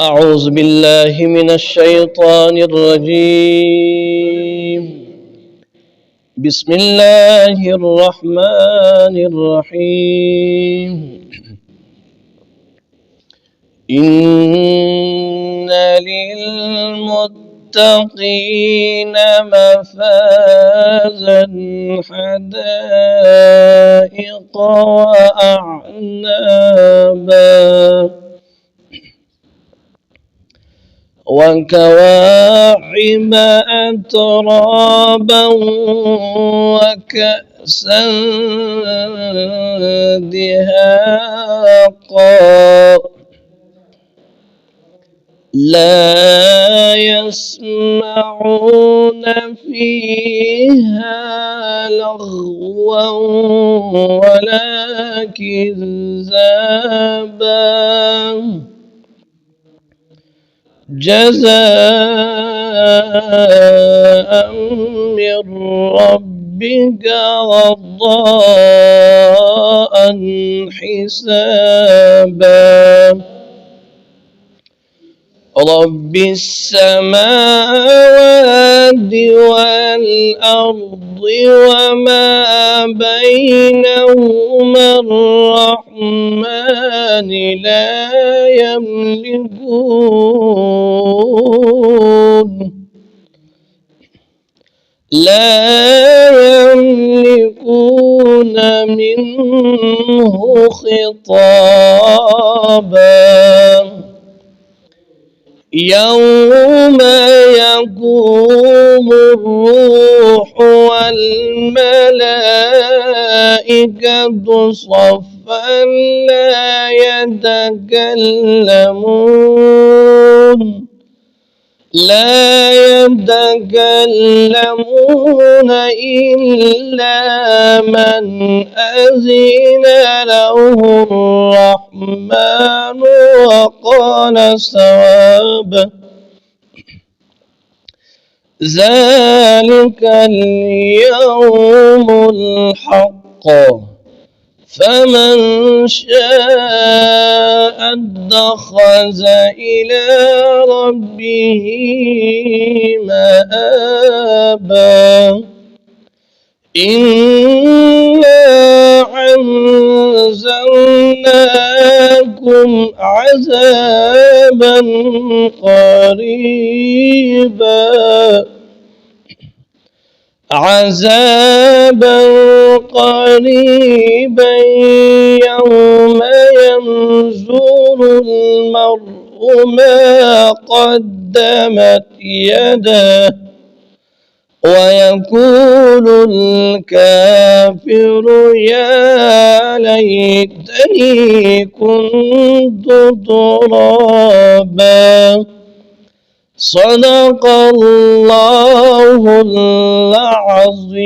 أعوذ بالله من الشيطان الرجيم. بسم الله الرحمن الرحيم. إن للمتقين مفازا حدائق وأعنابا وكواعب أترابا وكأسا دهاقا لا يسمعون فيها لغوا ولا كذابا جزاء من ربك عطاء حسابا رب السماوات والأرض وما بينهما الرحمن لا يملكون منه خطابا يوم يقوم الروح والملائكة صفا لا يتكلمون إلا من أذن له الرحمن وقال صوابا ذلك اليوم الحق فمن شاء اتخذ إلى ربه مآبا إنا أنذرناكم عذابا قريبا يوم ينظر المرء ما قدمت يداه ويقول الكافر يا ليتني كنت ترابا صدق الله العظيم.